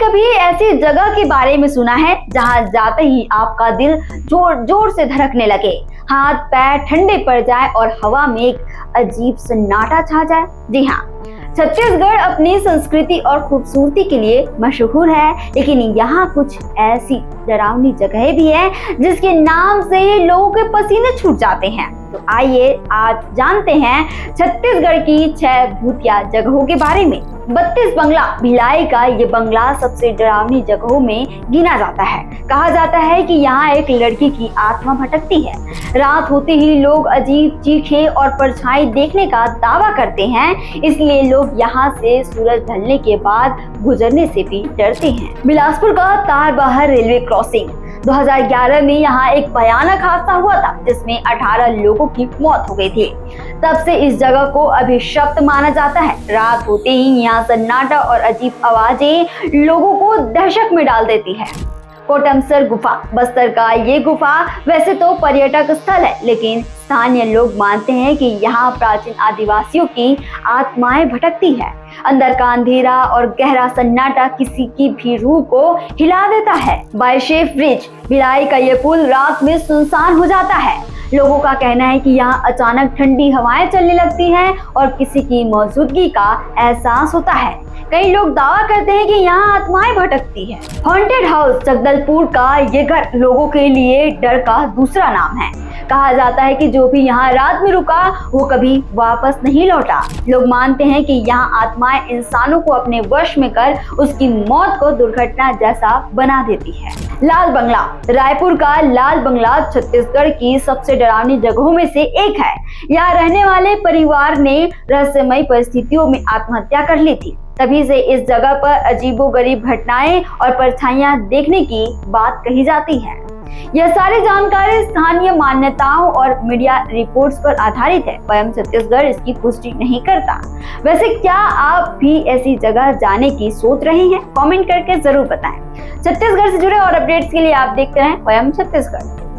कभी ऐसी जगह के बारे में सुना है जहां जाते ही आपका दिल जोर जोर से धड़कने लगे, हाथ पैर ठंडे पड़ जाए और हवा में एक अजीब सन्नाटा छा जाए? जी हाँ, छत्तीसगढ़ अपनी संस्कृति और खूबसूरती के लिए मशहूर है, लेकिन यहाँ कुछ ऐसी डरावनी जगहें भी हैं जिसके नाम से ही लोगों के पसीने छूट जाते हैं। तो आइए आज जानते हैं छत्तीसगढ़ की 6 भूतिया जगहों के बारे में। 32 बंगला भिलाई का ये बंगला सबसे डरावनी जगहों में गिना जाता है। कहा जाता है कि यहाँ एक लड़की की आत्मा भटकती है। रात होते ही लोग अजीब चीखें और परछाई देखने का दावा करते हैं, इसलिए लोग यहाँ से सूरज ढलने के बाद गुजरने से भी डरते हैं। बिलासपुर का तारबहार रेलवे क्रॉसिंग 2011 में यहाँ एक भयानक हादसा हुआ था जिसमें 18 लोगों की मौत हो गई थी। तब से इस जगह को अभिशप्त माना जाता है। रात होते ही यहाँ सन्नाटा और अजीब आवाजें लोगों को दहशत में डाल देती है। कोटमसर गुफा बस्तर का ये गुफा वैसे तो पर्यटक स्थल है, लेकिन स्थानीय लोग मानते हैं कि यहाँ प्राचीन आदिवासियों की आत्माएं भटकती है। अंदर का अंधेरा और गहरा सन्नाटा किसी की भी रूह को हिला देता है। बायशेफ ब्रिज भिलाई का ये पुल रात में सुनसान हो जाता है। लोगों का कहना है कि यहाँ अचानक ठंडी हवाएं चलने लगती हैं और किसी की मौजूदगी का एहसास होता है। कई लोग दावा करते हैं कि यहाँ आत्माएं भटकती है। हॉन्टेड हाउस जगदलपुर का ये घर लोगों के लिए डर का दूसरा नाम है। कहा जाता है कि जो भी यहाँ रात में रुका वो कभी वापस नहीं लौटा। लोग मानते हैं कि यहाँ आत्माएं इंसानों को अपने वश में कर उसकी मौत को दुर्घटना जैसा बना देती है। लाल बंगला रायपुर का लाल बंगला छत्तीसगढ़ की सबसे डरावनी जगहों में से एक है। यहाँ रहने वाले परिवार ने रहस्यमय परिस्थितियों में आत्महत्या कर ली थी। तभी से इस जगह पर अजीबोगरीब घटनाएं और परछाइयां देखने की बात कही जाती है। यह सारी जानकारी स्थानीय मान्यताओं और मीडिया रिपोर्ट्स पर आधारित है, स्वयं छत्तीसगढ़ इसकी पुष्टि नहीं करता। वैसे क्या आप भी ऐसी जगह जाने की सोच रहे हैं? कमेंट करके जरूर बताएं। छत्तीसगढ़ से जुड़े और अपडेट्स के लिए आप देखते रहें स्वयं छत्तीसगढ़।